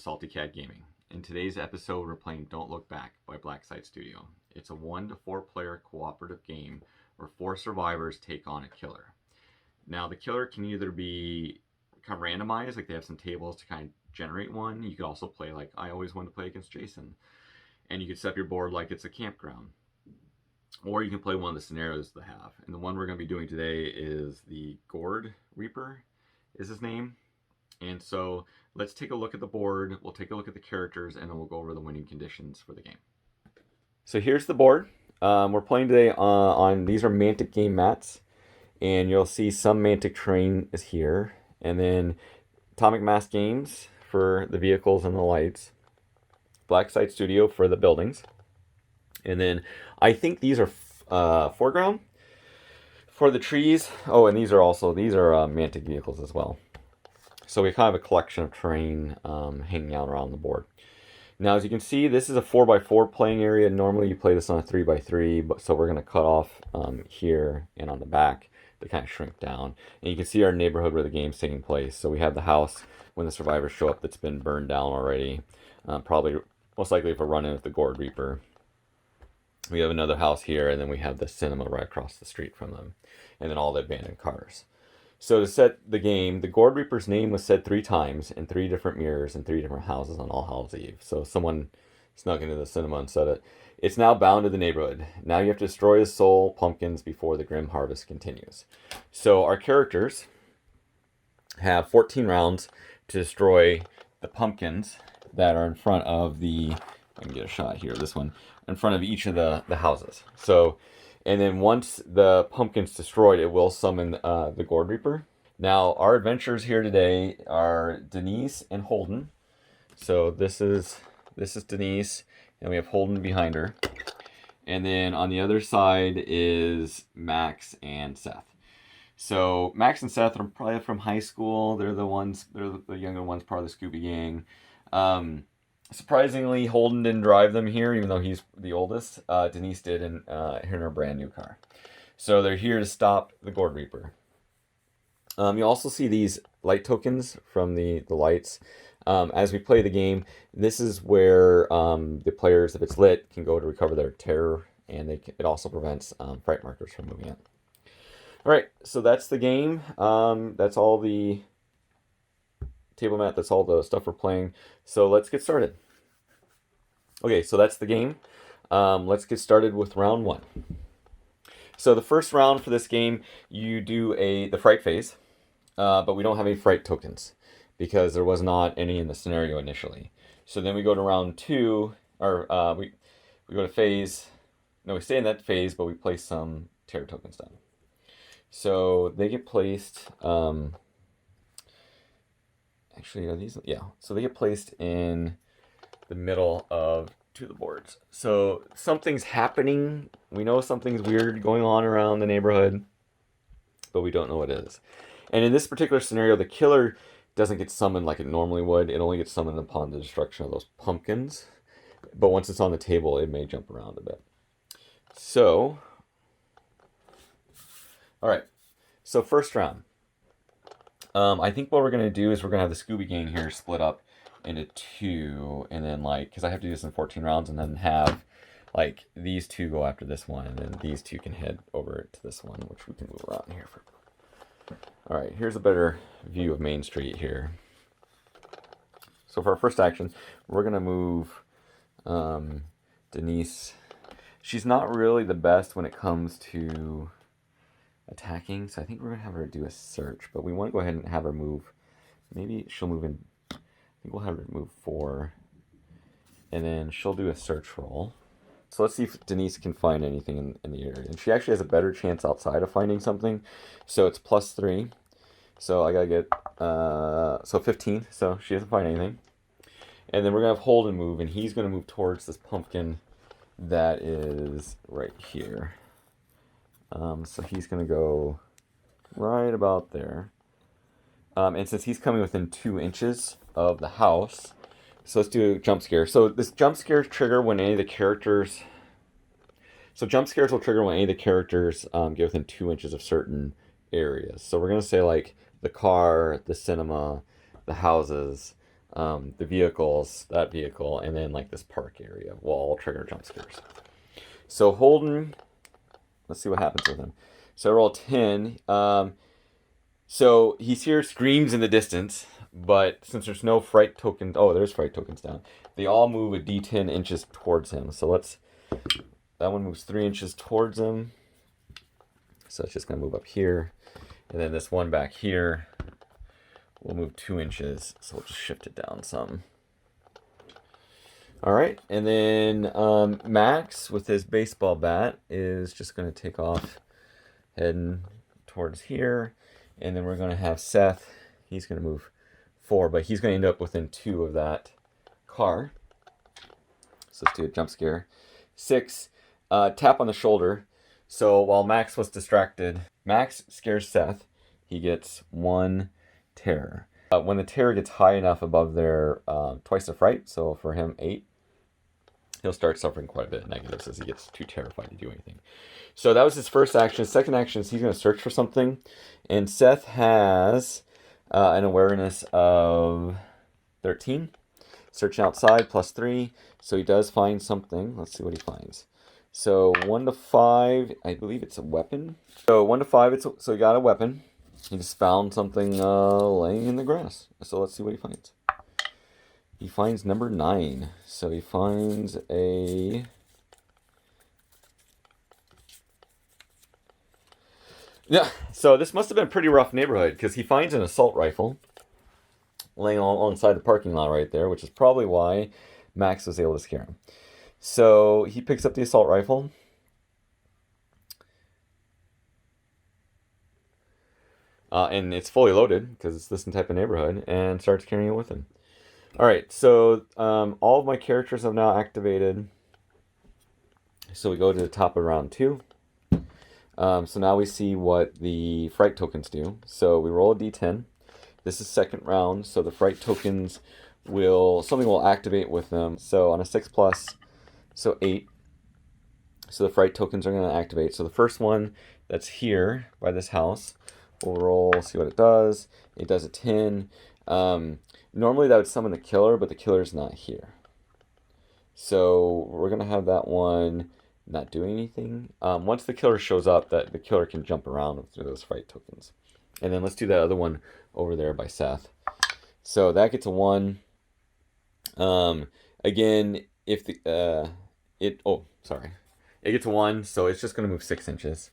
Salty Cat Gaming. In today's episode, we're playing Don't Look Back by Blackside Studio. It's a 1 to 4 player cooperative game where 4 survivors take on a killer. Now, the killer can either be kind of randomized, like they have some tables to kind of generate one. You could also play like I always wanted to play against Jason. And you could set up your board like it's a campground. Or you can play one of the scenarios they have. And the one we're going to be doing today is the Gourd Reaper is his name. And so let's take a look at the board, we'll take a look at the characters, and then we'll go over the winning conditions for the game. So here's the board. We're playing today on these are Mantic game mats. And you'll see some Mantic terrain is here. And then Atomic Mass Games for the vehicles and the lights. Blackside Studio for the buildings. And then I think these are foreground for the trees. Oh, and these are Mantic vehicles as well. So we kind of have a collection of terrain hanging out around the board. Now, as you can see, this is a 4x4 playing area. Normally you play this on a 3x3, but so we're going to cut off here and on the back to kind of shrink down. And you can see our neighborhood where the game's taking place. So we have the house when the survivors show up that's been burned down already. Probably, most likely if we're running with the Gourd Reaper. We have another house here, and then we have the cinema right across the street from them. And then all the abandoned cars. So to set the game, the Gourd Reaper's name was said 3 times in 3 different mirrors in 3 different houses on All Hallows Eve. So someone snuck into the cinema and said it. It's now bound to the neighborhood. Now you have to destroy his soul pumpkins before the grim harvest continues. So our characters have 14 rounds to destroy the pumpkins that are in front of the, I can get a shot here, this one, in front of each of the houses. So, and then once the pumpkin's destroyed, it will summon the Gourd Reaper. Now, our adventurers here today are Denise and Holden. So this is Denise, and we have Holden behind her. And then on the other side is Max and Seth. So Max and Seth are probably from high school. They're the younger ones, part of the Scooby Gang. Surprisingly, Holden didn't drive them here, even though he's the oldest. Denise did in her brand new car. So they're here to stop the Gourd Reaper. You also see these light tokens from the lights. As we play the game, this is where the players, if it's lit, can go to recover their terror, and it also prevents fright markers from moving in. All right, so that's the game. That's all the table mat, that's all the stuff we're playing. So let's get started. Okay, so that's the game. Let's get started with round 1. So the first round for this game, you do the fright phase, but we don't have any fright tokens because there was not any in the scenario initially. So then we go to round 2, or we go to phase. No, we stay in that phase, but we place some terror tokens down. So they get placed. Actually, are these? Yeah. So they get placed in the middle of 2 of the boards. So something's happening. We know something's weird going on around the neighborhood, but we don't know what it is. And in this particular scenario, the killer doesn't get summoned like it normally would. It only gets summoned upon the destruction of those pumpkins. But once it's on the table, it may jump around a bit. So, all right. So first round. I think what we're going to do is we're going to have the Scooby Gang here split up into 2, and then because I have to do this in 14 rounds, and then have these 2 go after this one, and then these 2 can head over to this one, which we can move around here for. All right, here's a better view of Main Street here. So for our first action, we're going to move Denise. She's not really the best when it comes to attacking, so I think we're going to have her do a search, but we want to go ahead and have her move. Maybe she'll move in. I think we'll have her move 4, and then she'll do a search roll. So let's see if Denise can find anything in the area. And she actually has a better chance outside of finding something, so it's +3. So I gotta get so 15. So she doesn't find anything, and then we're gonna have Holden move, and he's gonna move towards this pumpkin that is right here. So he's going to go right about there. And since he's coming within 2 inches of the house, so let's do a jump scare. So this jump scare trigger when any of the characters... So jump scares will trigger when any of the characters get within 2 inches of certain areas. So we're going to say the car, the cinema, the houses, the vehicles, that vehicle, and then like this park area will all trigger jump scares. So Holden, let's see what happens with him. So I roll 10. So he hears screams in the distance, but since there's no fright tokens, oh, there's fright tokens down. They all move a d10 inches towards him. So that one moves 3 inches towards him. So it's just gonna move up here. And then this one back here will move 2 inches. So we'll just shift it down some. All right, and then Max with his baseball bat is just going to take off heading towards here. And then we're going to have Seth. He's going to move 4, but he's going to end up within 2 of that car. So let's do a jump scare. 6, tap on the shoulder. So while Max was distracted, Max scares Seth. He gets 1 terror. When the terror gets high enough above their twice the fright, so for him 8, he'll start suffering quite a bit of negatives as he gets too terrified to do anything. So that was his first action. His second action is he's going to search for something. And Seth has an awareness of 13. Searching outside, +3. So he does find something. Let's see what he finds. So 1 to 5, I believe it's a weapon. So 1 to 5, so he got a weapon. He just found something laying in the grass. So let's see what he finds. He finds number 9. So he finds a... Yeah, so this must have been a pretty rough neighborhood because he finds an assault rifle laying alongside the parking lot right there, which is probably why Max was able to scare him. So he picks up the assault rifle. And it's fully loaded because it's this type of neighborhood, and starts carrying it with him. All right, so all of my characters have now activated. So we go to the top of round 2. So now we see what the fright tokens do. So we roll a d10. This is second round, so the fright tokens something will activate with them. So on a 6+, so 8. So the fright tokens are going to activate. So the first one that's here by this house, we'll roll, see what it does. It does a 10. Normally that would summon the killer, but the killer's not here. So we're going to have that one not doing anything. Once the killer shows up, the killer can jump around through those fright tokens. And then let's do that other one over there by Seth. So that gets a 1. Again, if it gets a 1, so it's just going to move 6 inches.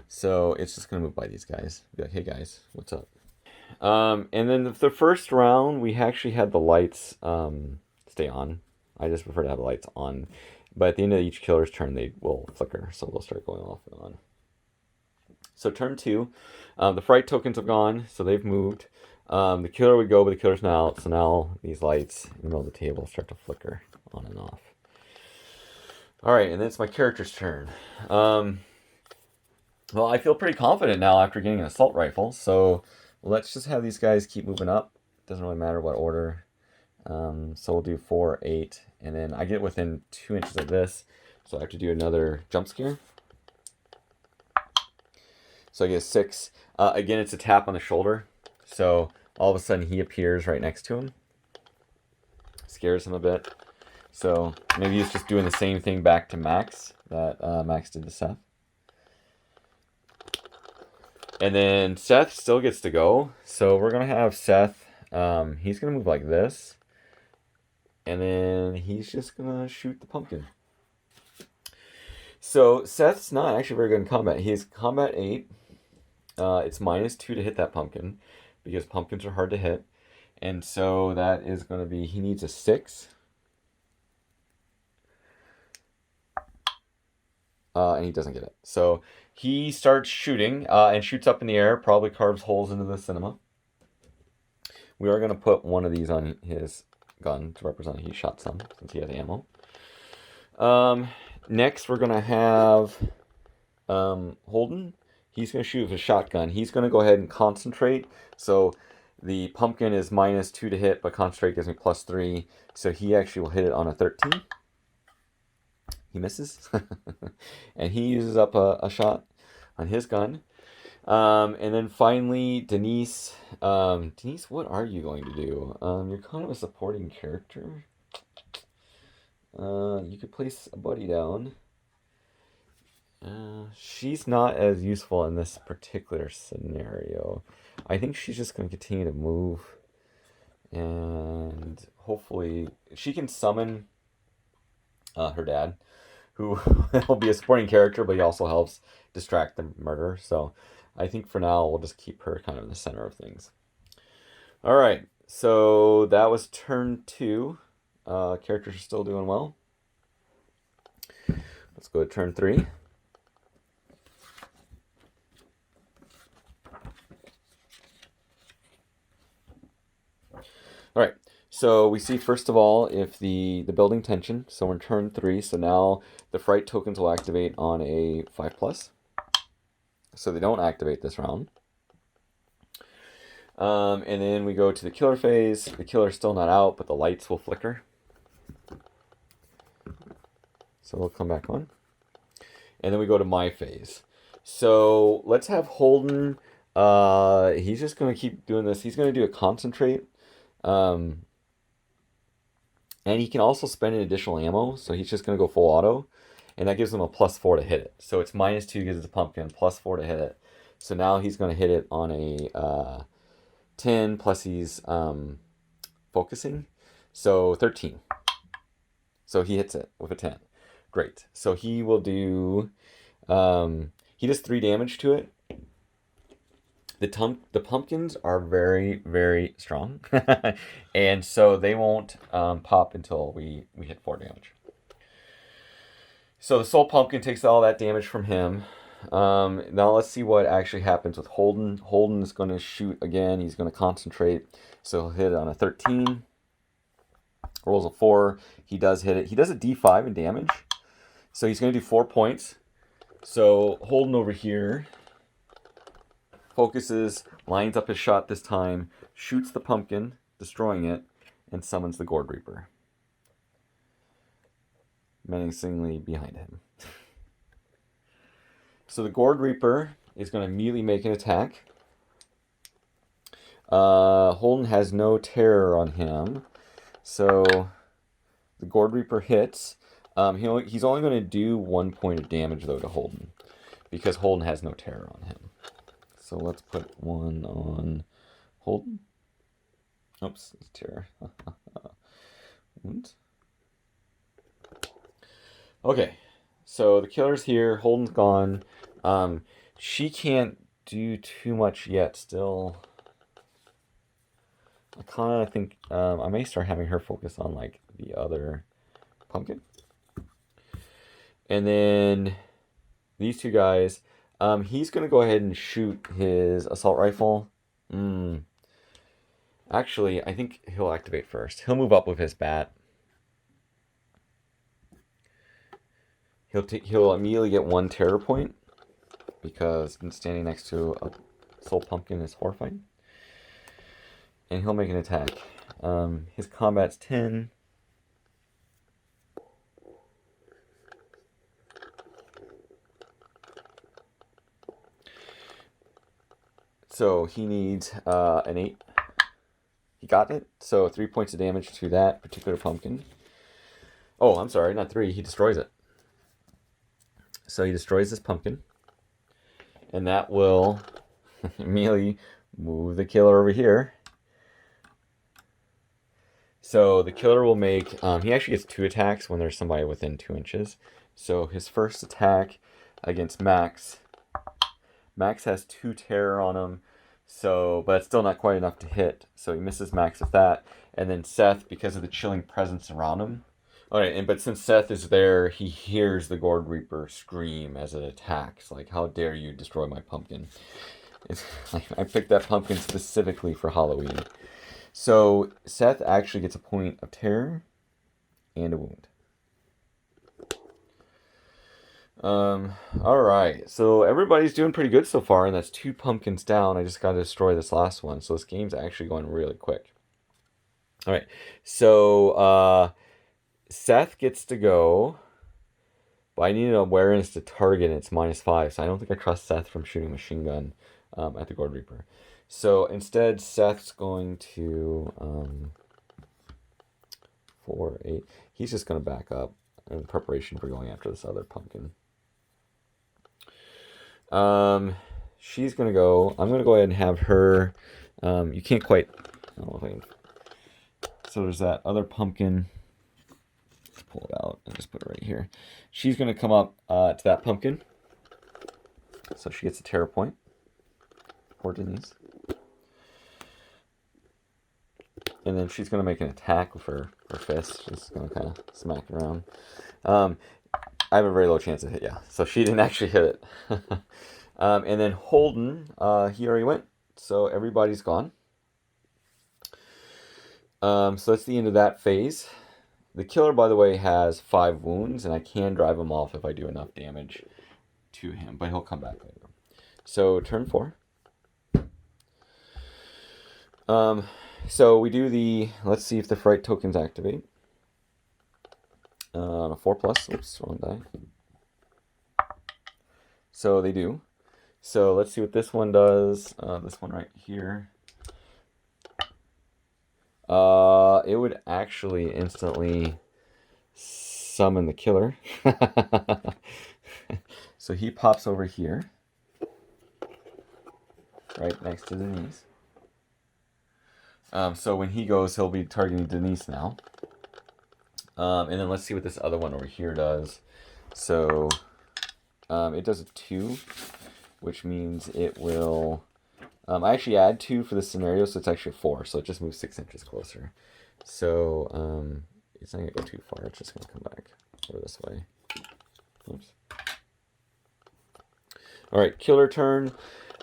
So it's just going to move by these guys. Be like, hey guys, what's up? And then the first round, we actually had the lights stay on. I just prefer to have the lights on. But at the end of each killer's turn, they will flicker. So they'll start going off and on. So turn 2, the fright tokens have gone. So they've moved. The killer would go, but the killer's now out. So now these lights in the middle of the table start to flicker on and off. All right, and then it's my character's turn. Well, I feel pretty confident now after getting an assault rifle. So let's just have these guys keep moving up. Doesn't really matter what order. So we'll do 4, 8, and then I get within 2 inches of this. So I have to do another jump scare. So I get a 6. Again, it's a tap on the shoulder. So all of a sudden he appears right next to him. Scares him a bit. So maybe he's just doing the same thing back to Max that Max did to Seth. And then Seth still gets to go. So we're going to have Seth. He's going to move like this. And then he's just going to shoot the pumpkin. So Seth's not actually very good in combat. He's combat 8. It's -2 to hit that pumpkin because pumpkins are hard to hit. And so that is going to be, he needs a 6. And he doesn't get it. So he starts shooting and shoots up in the air, probably carves holes into the cinema. We are going to put one of these on his gun to represent he shot some since he has ammo. Next, we're going to have Holden. He's going to shoot with a shotgun. He's going to go ahead and concentrate. So the pumpkin is -2 to hit, but concentrate gives me +3. So he actually will hit it on a 13. He misses. And he uses up a shot on his gun. And then finally, Denise. Denise, what are you going to do? You're kind of a supporting character. You could place a buddy down. She's not as useful in this particular scenario. I think she's just going to continue to move. And hopefully she can summon her dad, who will be a supporting character, but he also helps distract the murderer. So I think for now we'll just keep her kind of in the center of things. All right, so that was turn 2. Characters are still doing well. Let's go to turn 3. All right, so we see first of all if the building tension. So we're in turn 3. So now the fright tokens will activate on a 5+. So they don't activate this round. And then we go to the killer phase. The killer's still not out, but the lights will flicker. So we'll come back on. And then we go to my phase. So let's have Holden. He's just going to keep doing this. He's going to do a concentrate. And he can also spend an additional ammo. So he's just going to go full auto. And that gives him a +4 to hit it. So it's -2 gives the pumpkin, +4 to hit it. So now he's going to hit it on a 10, plus he's focusing. So 13. So he hits it with a 10. Great. So he will do... he does 3 damage to it. The pumpkins are very, very strong. And so they won't pop until we hit 4 damage. So the soul pumpkin takes all that damage from him. Now let's see what actually happens with Holden. Holden is going to shoot again. He's going to concentrate. So he'll hit it on a 13. Rolls a 4. He does hit it. He does a D5 in damage. So he's going to do 4 points. So Holden over here focuses, lines up his shot this time, shoots the pumpkin, destroying it, and summons the Gourd Reaper, menacingly behind him. So the Gourd Reaper is going to immediately make an attack. Holden has no terror on him. So the Gourd Reaper hits. He's only going to do 1 point of damage, though, to Holden, because Holden has no terror on him. So let's put 1 on Holden. Oops, it's terror. Okay, so the killer's here. Holden's gone. She can't do too much yet still. I kind of think I may start having her focus on like the other pumpkin. And then these 2 guys, he's going to go ahead and shoot his assault rifle. Actually, I think he'll activate first. He'll move up with his bat. He'll immediately get 1 terror point, because standing next to a soul pumpkin is horrifying. And he'll make an attack. His combat's 10. So he needs an 8. He got it. So 3 points of damage to that particular pumpkin. Oh, I'm sorry, not 3. He destroys it. So he destroys this pumpkin. And that will immediately move the killer over here. So the killer will make... he actually gets 2 attacks when there's somebody within 2 inches. So his first attack against Max... Max has 2 terror on him, so but it's still not quite enough to hit. So he misses Max with that. And then Seth, because of the chilling presence around him. Alright, but since Seth is there, he hears the Gourd Reaper scream as it attacks. Like, how dare you destroy my pumpkin? I picked that pumpkin specifically for Halloween. So Seth actually gets a point of terror and a wound. Alright, so everybody's doing pretty good so far, and that's 2 pumpkins down. I just got to destroy this last one, so this game's actually going really quick. Alright, so Seth gets to go, but I need an awareness to target, and it's -5, so I don't think I trust Seth from shooting machine gun at the Gourd Reaper. So instead, Seth's going to 4, 8. He's just going to back up in preparation for going after this other pumpkin. She's going to go. I'm going to go ahead and have her. You can't quite. I don't know if I can. So there's that other pumpkin. Let's pull it out and just put it right here. She's going to come up to that pumpkin. So she gets a terror point for Denise. And then she's going to make an attack with her fist. She's going to kind of smack it around. I have a very low chance of hit, yeah. So she didn't actually hit it. And then Holden, he already went. So everybody's gone. So that's the end of that phase. The killer, by the way, has 5 wounds, and I can drive him off if I do enough damage to him, but he'll come back later. So turn 4. So we do the, let's see if the fright tokens activate. On a 4+, oops, wrong die. So they do. So let's see what this one does. This one right here. It would actually instantly summon the killer. So he pops over here, right next to Denise. So when he goes, he'll be targeting Denise now. And then let's see what this other one over here does. So it does a 2, which means it will... I actually add 2 for this scenario, so it's actually 4. So it just moves 6 inches closer. So it's not going to go too far. It's just going to come back over this way. Oops. All right, killer turn.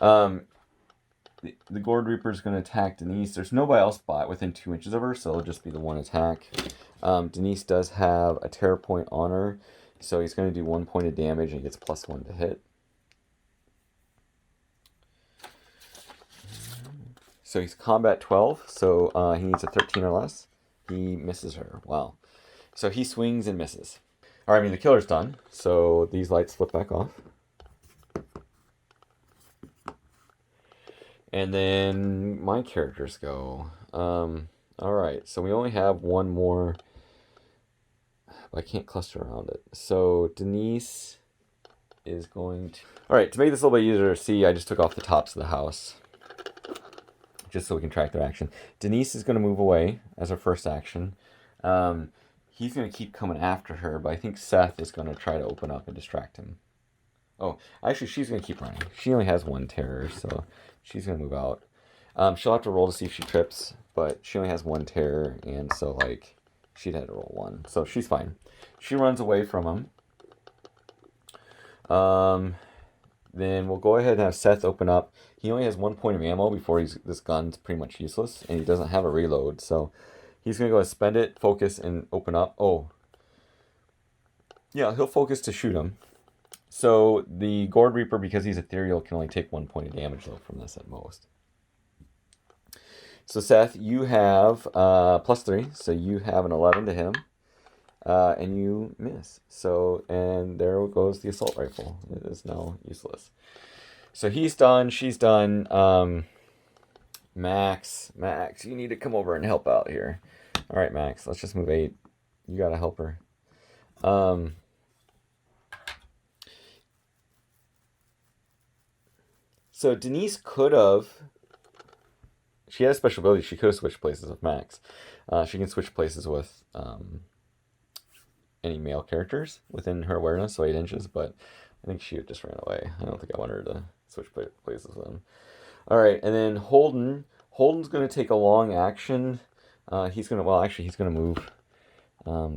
The Gourd Reaper is going to attack Denise. There's nobody else within 2 inches of her, so it'll just be the one attack. Denise does have a terror point on her, so he's going to do 1 point of damage and he gets +1 to hit. So he's combat 12, so he needs a 13 or less. He misses her. Wow. So he swings and misses. All right, the killer's done. So these lights flip back off. And then my characters go. All right, so we only have one more. I can't cluster around it. So Denise is going to... All right, to make this a little bit easier to see, I just took off the tops of the house, just so we can track their action. Denise is going to move away as her first action. He's going to keep coming after her, but I think Seth is going to try to open up and distract him. Oh, actually, she's going to keep running. She only has 1 terror, so she's going to move out. She'll have to roll to see if she trips, but she only has 1 terror, and so, like, she'd have to roll 1. So she's fine. She runs away from him. Then we'll go ahead and have Seth open up. He only has 1 point of ammo before this gun's pretty much useless, and he doesn't have a reload, so he's going to go and spend it, focus, and open up. Oh. Yeah, he'll focus to shoot him. So the Gourd Reaper, because he's ethereal, can only take 1 point of damage, though, from this at most. So Seth, you have +3, so you have an 11 to him, and you miss. So, and there goes the assault rifle. It is now useless. So he's done, she's done. Max, you need to come over and help out here. All right, Max, let's just move 8. You gotta help her. So Denise could have... She had a special ability. She could have switched places with Max. She can switch places with any male characters within her awareness, so 8 inches, but I think she just ran away. I don't think I want her to switch places with him. All right, and then Holden. Holden's going to take a long action. He's going to move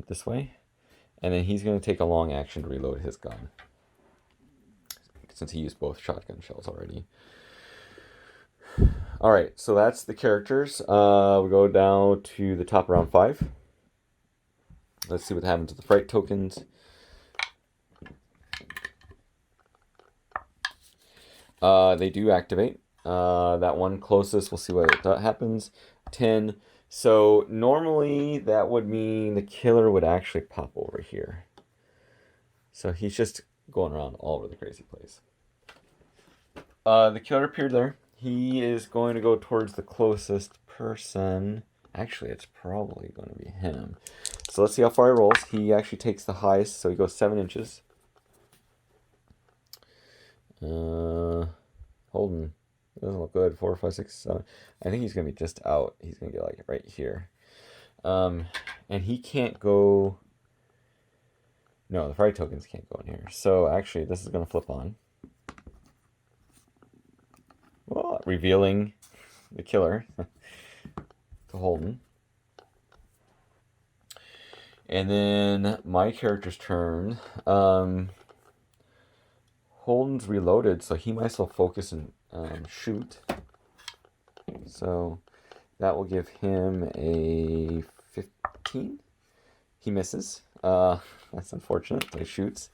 this way, and then he's going to take a long action to reload his gun, since he used both shotgun shells already. All right, so that's the characters. We go down to the top of round 5. Let's see what happens to the fright tokens. They do activate. That one closest, we'll see what happens. 10. So normally that would mean the killer would actually pop over here. So he's just going around all over the crazy place. the killer appeared there. He is going to go towards the closest person. Actually, it's probably going to be him. So let's see how far he rolls. He actually takes the highest, so he goes 7 inches. Holden. Doesn't look good. 4, 5, 6, 7. I think he's going to be just out. He's going to get like right here. And he can't go... No, the fright tokens can't go in here. So actually, this is going to flip on. Well, revealing the killer to Holden. And then my character's turn. Holden's reloaded, so he might as well focus and shoot. So that will give him a 15. He misses. That's unfortunate, but he shoots.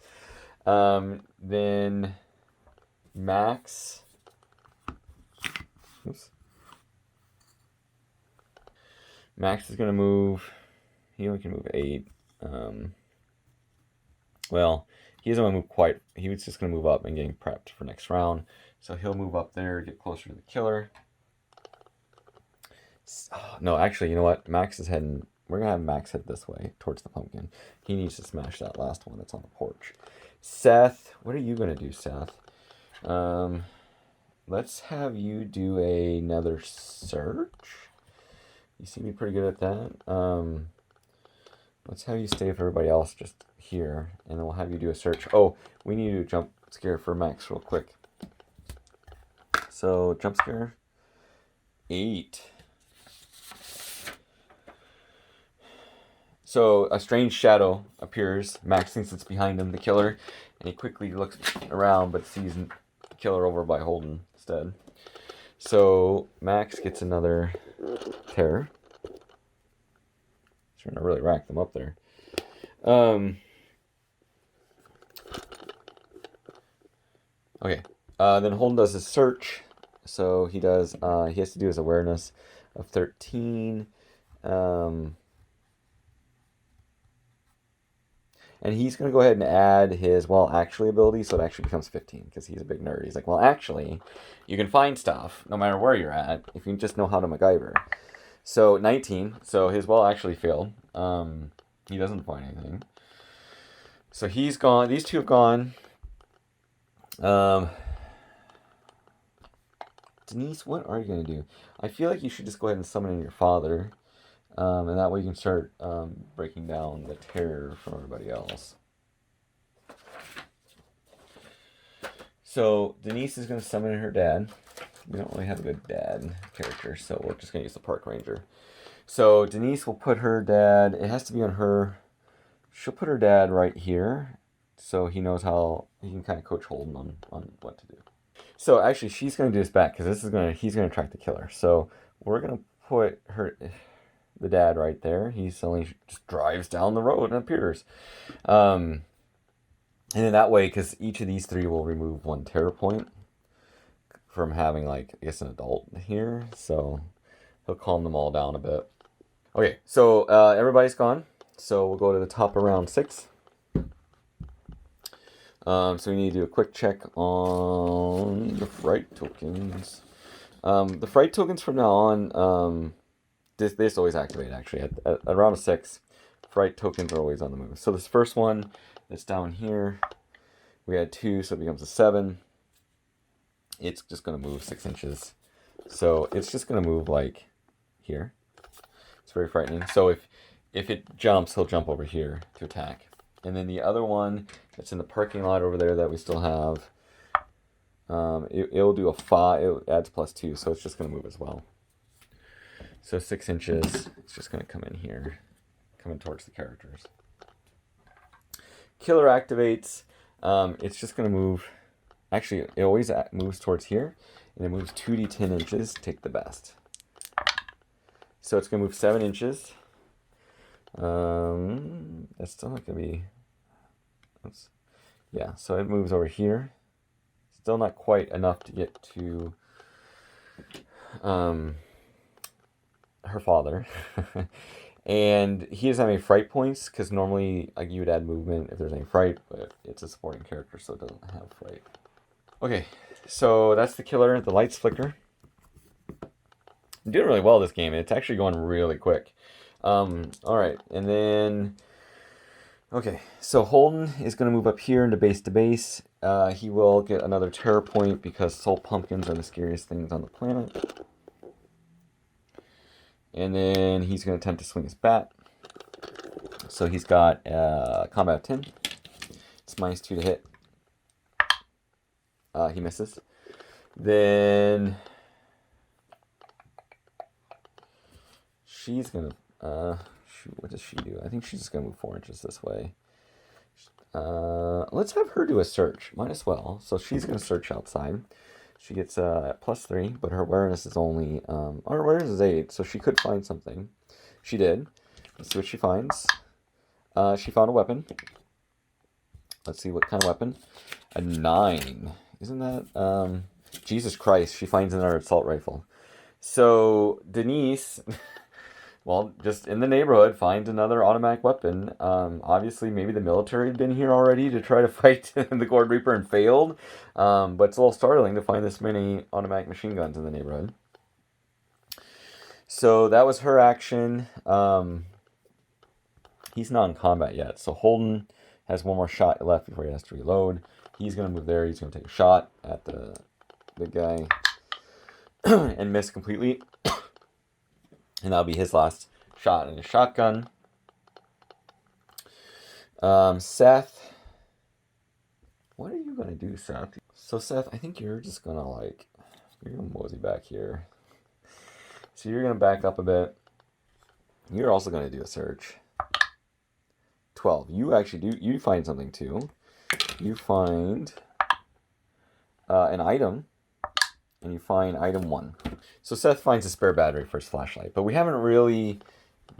Then Max... Oops. Max is going to move... He only can move 8. Well, he doesn't want to move quite... He was just going to move up and getting prepped for next round. So he'll move up there, get closer to the killer. No, actually, you know what? Max is heading... We're going to have Max head this way, towards the pumpkin. He needs to smash that last one that's on the porch. Seth, what are you going to do, Seth? Let's have you do another search. You seem to be pretty good at that. Let's have you stay with everybody else just here, and then we'll have you do a search. Oh, we need to do a jump scare for Max real quick. So, jump scare. 8. So, a strange shadow appears. Max thinks it's behind him, the killer, and he quickly looks around, but sees the killer over by Holden instead. So, Max gets another terror. Trying to really rack them up there. Okay. Then Holden does his search. So he does. He has to do his awareness of 13. And he's going to go ahead and add his, well, actually ability, so it actually becomes 15, because he's a big nerd. He's like, well, actually, you can find stuff, no matter where you're at, if you just know how to MacGyver. So, 19, so his well actually failed. He doesn't find anything. So he's gone, these two have gone. Denise, what are you going to do? I feel like you should just go ahead and summon in your father. And that way you can start breaking down the terror from everybody else. So Denise is going to summon in her dad. We don't really have a good dad character, so we're just going to use the park ranger. So Denise will put her dad, it has to be on her, she'll put her dad right here, so he knows how, he can kind of coach Holden on what to do. So actually she's going to do this back, because this is going to, he's going to track the killer. So we're going to put her... the dad right there. He suddenly just drives down the road and appears. And then that way, because each of these 3 will remove 1 terror point from having, like, I guess an adult here. So he'll calm them all down a bit. Okay, so everybody's gone. So we'll go to the top of round 6. So we need to do a quick check on the fright tokens. The fright tokens from now on... This always activate, actually. At round of 6, fright tokens are always on the move. So this first one that's down here, we had 2, so it becomes a 7. It's just going to move 6 inches. So it's just going to move like here. It's very frightening. So if it jumps, he'll jump over here to attack. And then the other one that's in the parking lot over there that we still have, it'll do a 5. It adds +2, so it's just going to move as well. So 6 inches, it's just going to come in here, coming towards the characters. Killer activates, it's just going to move, actually it always moves towards here, and it moves 2d 10 inches, take the best. So it's going to move 7 inches. That's still not going to be, oops. Yeah, so it moves over here. Still not quite enough to get to, her father. And he doesn't have any fright points, because normally like you would add movement if there's any fright, but it's a supporting character, so it doesn't have fright. Okay, so that's the killer. The lights flicker. I'm doing really well this game. It's actually going really quick. All right, and then okay, so Holden is going to move up here into base to base. He will get another terror point because soul pumpkins are the scariest things on the planet. And then he's going to attempt to swing his bat. So he's got combat of 10. It's -2 to hit. He misses. Then she's going to... shoot, what does she do? I think she's just going to move 4 inches this way. Let's have her do a search. Might as well. So she's going to search outside. She gets +3, but her awareness is only... her awareness is 8, so she could find something. She did. Let's see what she finds. She found a weapon. Let's see what kind of weapon. A 9. Isn't that... Jesus Christ, she finds another assault rifle. So Denise... well, just in the neighborhood, finds another automatic weapon. Obviously, maybe the military had been here already to try to fight the Gourd Reaper and failed. But it's a little startling to find this many automatic machine guns in the neighborhood. So that was her action. He's not in combat yet. So Holden has one more shot left before he has to reload. He's going to move there. He's going to take a shot at the big guy and miss completely. And that'll be his last shot in a shotgun. Seth. What are you going to do, Seth? So, Seth, I think you're just going to, you're going to mosey back here. So you're going to back up a bit. You're also going to do a search. 12. You actually you find something, too. You find an item. And you find item 1. So Seth finds a spare battery for his flashlight, but we haven't really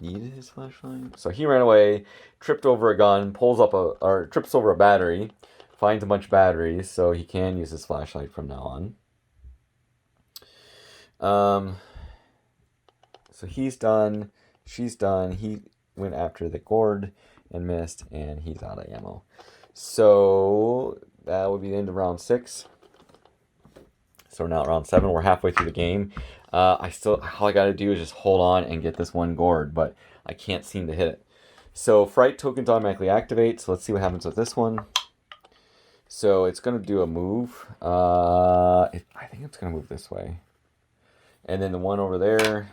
needed his flashlight. So he ran away, tripped over a gun, trips over a battery, finds a bunch of batteries, so he can use his flashlight from now on. So he's done. She's done. He went after the gourd and missed, and he's out of ammo. So that would be the end of round 6. So we're now at round 7. We're halfway through the game. All I got to do is just hold on and get this one gourd, but I can't seem to hit it. So fright tokens automatically activate. So let's see what happens with this one. So it's going to do a move. I think it's going to move this way. And then the one over there.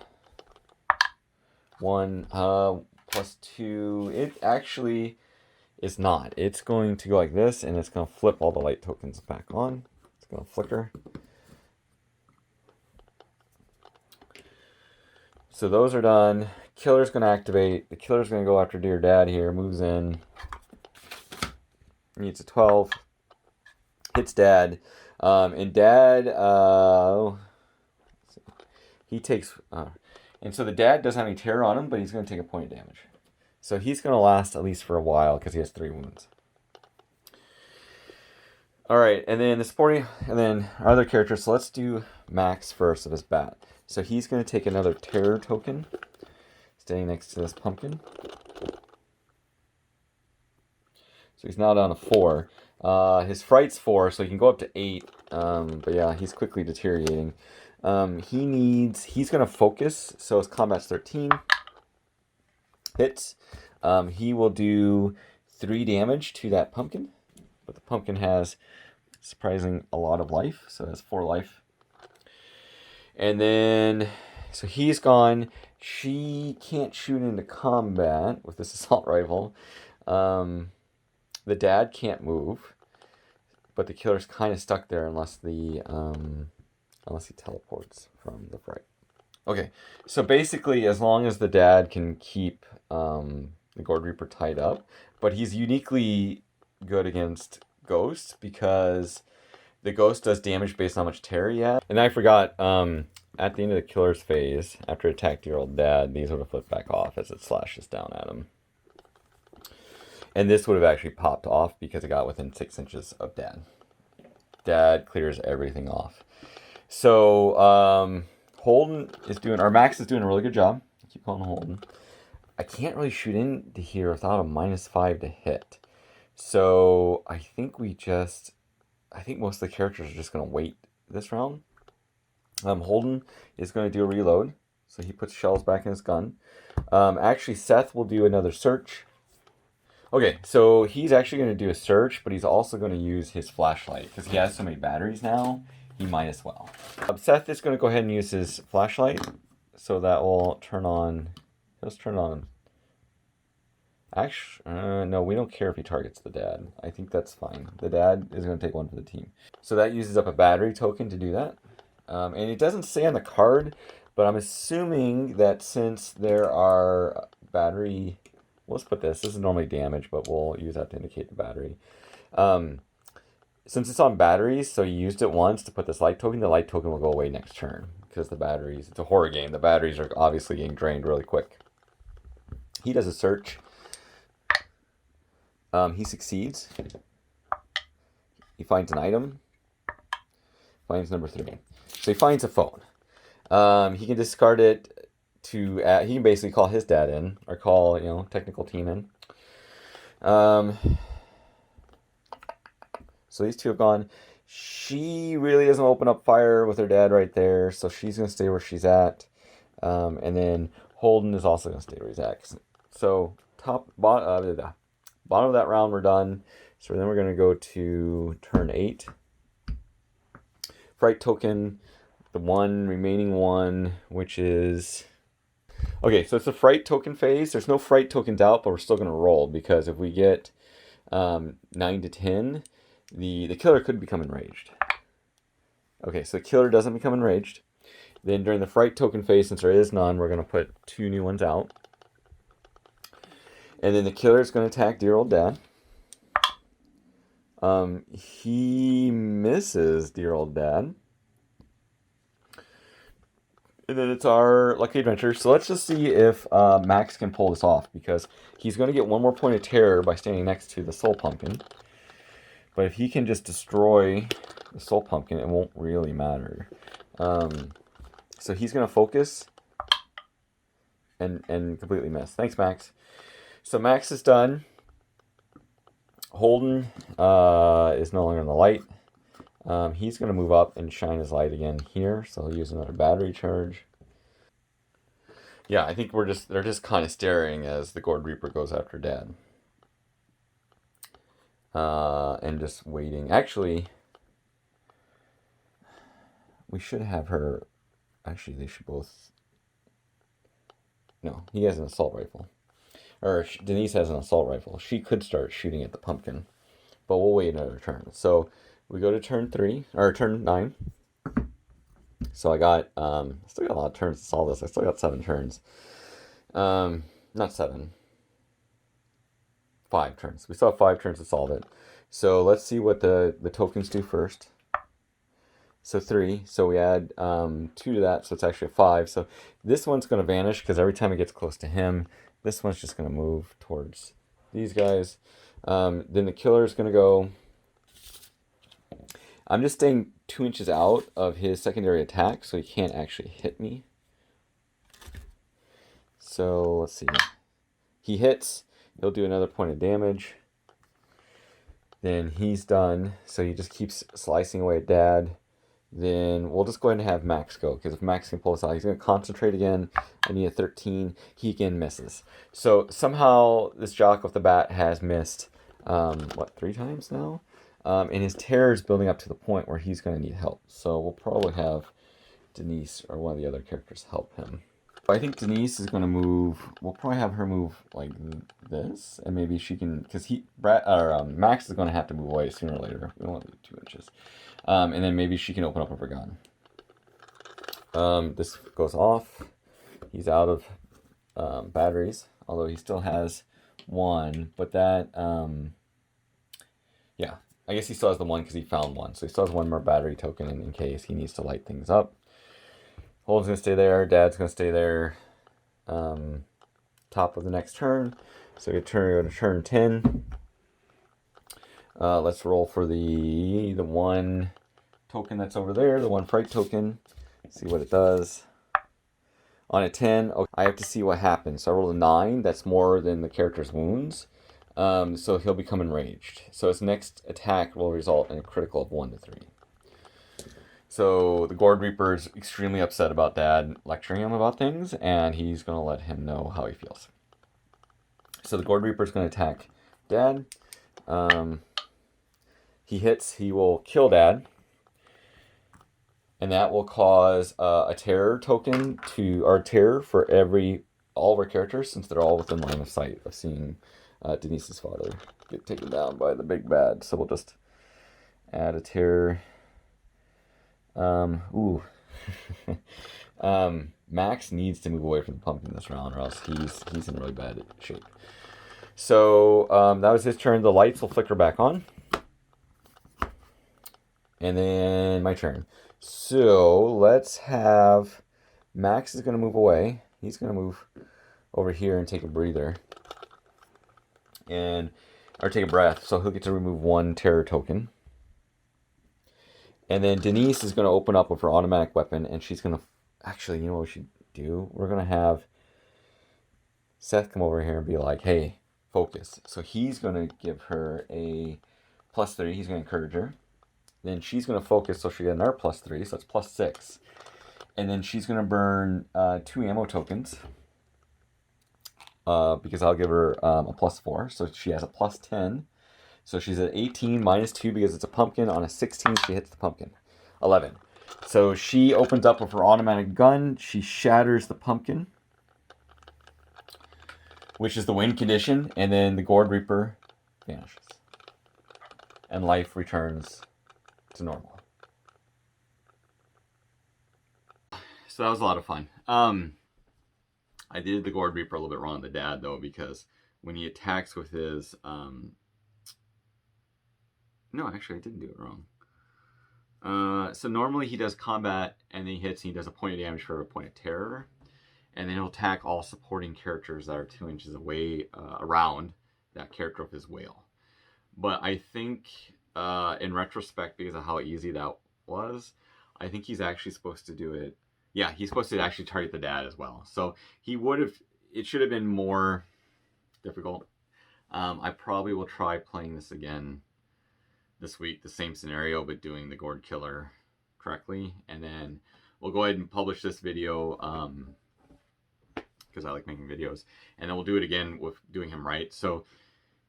1 +2. It actually is not. It's going to go like this, and it's going to flip all the light tokens back on. It's going to flicker. So those are done. Killer's going to activate. The killer's going to go after Dear Dad here. Moves in. Needs a 12. Hits Dad. And Dad, he takes... and so the Dad doesn't have any terror on him, but he's going to take a point of damage. So he's going to last at least for a while because he has 3 wounds. All right, and then our other characters. So let's do Max first of his bat. So he's going to take another terror token, staying next to this pumpkin. So he's now down to 4. His fright's 4, so he can go up to 8. But yeah, he's quickly deteriorating. He's going to focus, so his combat's 13. Hits. He will do 3 damage to that pumpkin. But the pumpkin has, surprising, a lot of life, so it has 4 life. And then, so he's gone. She can't shoot into combat with this assault rifle. The Dad can't move, but the killer's kind of stuck there unless he teleports from the fright. Okay, so basically, as long as the Dad can keep the Gourd Reaper tied up, but he's uniquely good against Ghost because the Ghost does damage based on how much terror he has. And I forgot, at the end of the killer's phase, after it attacked your old Dad, these would have flipped back off as it slashes down at him. And this would have actually popped off because it got within 6 inches of Dad. Dad clears everything off. So, Max is doing a really good job. I keep calling Holden. I can't really shoot into here without a -5 to hit. So, I think we just I think most of the characters are just going to wait this round. Holden is going to do a reload, so he puts shells back in his gun. Actually, Seth will do another search. Okay, so he's actually going to do a search, but he's also going to use his flashlight because he has so many batteries now. He might as well. Seth is going to go ahead and use his flashlight, so that will turn on. Let's turn on. Actually, no, we don't care if he targets the dad. I think that's fine. The dad is going to take one for the team. So that uses up a battery token to do that. And it doesn't say on the card, but I'm assuming that since there are battery... Let's put this. This is normally damage, but we'll use that to indicate the battery. Since it's on batteries, so you used it once to put this light token, the light token will go away next turn. Because the batteries... It's a horror game. The batteries are obviously getting drained really quick. He does a search. He succeeds. He finds an item. Finds number 3. So he finds a phone. He can discard it to... he can basically call his dad in. Or call, technical team in. So these two have gone. She really doesn't open up fire with her dad right there. So she's going to stay where she's at. And then Holden is also going to stay where he's at. So bottom of that round, we're done. So then we're going to go to turn 8. Fright token, the remaining one, which is... Okay, so it's the fright token phase. There's no fright tokens out, but we're still going to roll, because if we get 9 to 10, the killer could become enraged. Okay, so the killer doesn't become enraged. Then during the fright token phase, since there is none, we're going to put 2 new ones out. And then the killer is going to attack dear old dad. He misses dear old dad. And then it's our lucky adventure. So let's just see if Max can pull this off, because he's going to get 1 more point of terror by standing next to the soul pumpkin. But if he can just destroy the soul pumpkin, it won't really matter. So he's going to focus and completely miss. Thanks, Max. So Max is done. Holden is no longer in the light. He's going to move up and shine his light again here. So he'll use another battery charge. Yeah, I think they're just kind of staring as the Gourd Reaper goes after Dad. And just waiting. Actually, we should have her... Actually, they should both... No, he has an assault rifle. Or Denise has an assault rifle. She could start shooting at the pumpkin. But we'll wait another turn. So we go to turn 9. So I got, still got a lot of turns to solve this. I still got 7 turns. Not 7. 5 turns. We still have 5 turns to solve it. So let's see what the tokens do first. So 3. So we add 2 to that. So it's actually a 5. So this one's going to vanish because every time it gets close to him, this one's just going to move towards these guys. Then the killer is going to go... I'm just staying 2 inches out of his secondary attack, so he can't actually hit me. So let's see. He hits. He'll do another point of damage. Then he's done. So he just keeps slicing away at Dad. Then we'll just go ahead and have Max go, because if Max can pull this out, he's going to concentrate again. I need a 13. He again misses. So somehow this jock off the bat has missed, 3 times now? And his terror is building up to the point where he's going to need help. So we'll probably have Denise or one of the other characters help him. I think Denise is going to move. We'll probably have her move like this, and maybe she can, because Max is going to have to move away sooner or later. We don't want to leave 2 inches. And then maybe she can open up with her gun. This goes off. He's out of batteries, although he still has 1. But that, yeah, I guess he still has the 1 because he found 1. So he still has 1 more battery token in case he needs to light things up. Holden's going to stay there. Dad's going to stay there. Top of the next turn. So we go to turn 10. Let's roll for the 1 token that's over there, the 1 fright token. See what it does. On a 10, okay, I have to see what happens. So I rolled a 9. That's more than the character's wounds. So he'll become enraged. So his next attack will result in a critical of 1 to 3. So the Gourd Reaper is extremely upset about Dad lecturing him about things, and he's going to let him know how he feels. So the Gourd Reaper is going to attack Dad. He hits, he will kill Dad. And that will cause a terror token or terror for all of our characters, since they're all within line of sight of seeing Denise's father get taken down by the big bad. So we'll just add a terror. Max needs to move away from the pumpkin this round, or else he's in really bad shape. So that was his turn. The lights will flicker back on. And then my turn. So let's have Max is going to move away. He's going to move over here and take a breather. Or take a breath. So he'll get to remove 1 terror token. And then Denise is going to open up with her automatic weapon, and she's going to... Actually, you know what we should do? We're going to have Seth come over here and be like, hey, focus. So he's going to give her a +3. He's going to encourage her. Then she's going to focus, so she get another +3, so it's +6. And then she's going to burn 2 ammo tokens, because I'll give her a +4, so she has a +10. So she's at 18 -2 because it's a pumpkin. On a 16, she hits the pumpkin. 11. So she opens up with her automatic gun. She shatters the pumpkin, which is the win condition, and then the Gourd Reaper vanishes. And life returns to normal. So that was a lot of fun. I did the Gourd Reaper a little bit wrong, the dad, though, because when he attacks with his... No, actually, I didn't do it wrong. So normally he does combat, and then he hits, and he does a point of damage for a point of terror. And then he'll attack all supporting characters that are 2 inches away around that character with his whale. But I think, in retrospect, because of how easy that was, I think he's actually supposed to do it. Yeah, he's supposed to actually target the dad as well. So he would have... It should have been more difficult. I probably will try playing this again this week, the same scenario, but doing the Gourd Killer correctly. And then we'll go ahead and publish this video, because I like making videos. And then we'll do it again with doing him right. So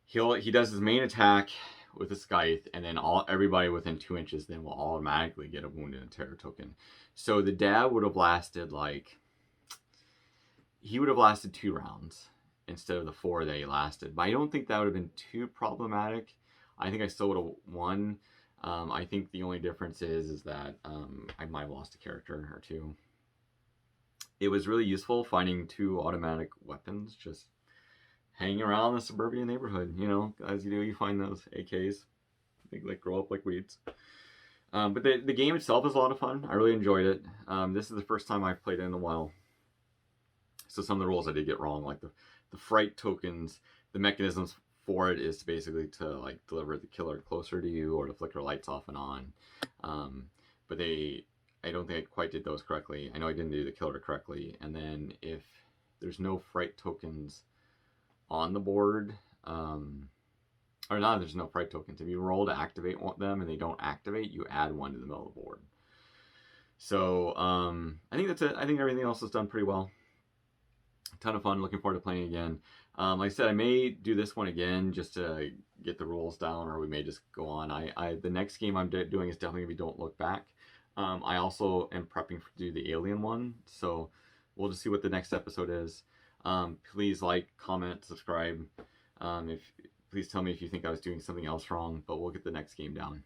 he does his main attack with a scythe, and then everybody within 2 inches then will automatically get a wound and a terror token. So the dad would have lasted he would have lasted 2 rounds instead of the 4 that he lasted. But I don't think that would have been too problematic. I think I still would have won. I think the only difference is that I might have lost a character or 2. It was really useful finding 2 automatic weapons just hanging around the suburban neighborhood. You know, as you do, you find those AKs. They grow up like weeds. But the game itself is a lot of fun. I really enjoyed it. This is the first time I've played it in a while. So some of the rules I did get wrong, like the fright tokens, the mechanisms for it is basically to deliver the killer closer to you or to flicker lights off and on. But I don't think I quite did those correctly. I know I didn't do the killer correctly. And then if there's no fright tokens on the board, or not, there's no fright tokens. If you roll to activate them and they don't activate, you add 1 to the middle of the board. So I think that's it. I think everything else is done pretty well. A ton of fun. Looking forward to playing again. Like I said, I may do this one again just to get the rules down, or we may just go on. The next game I'm doing is definitely going to be Don't Look Back. I also am prepping to do the Alien one, so we'll just see what the next episode is. Please like, comment, subscribe. Please tell me if you think I was doing something else wrong, but we'll get the next game down.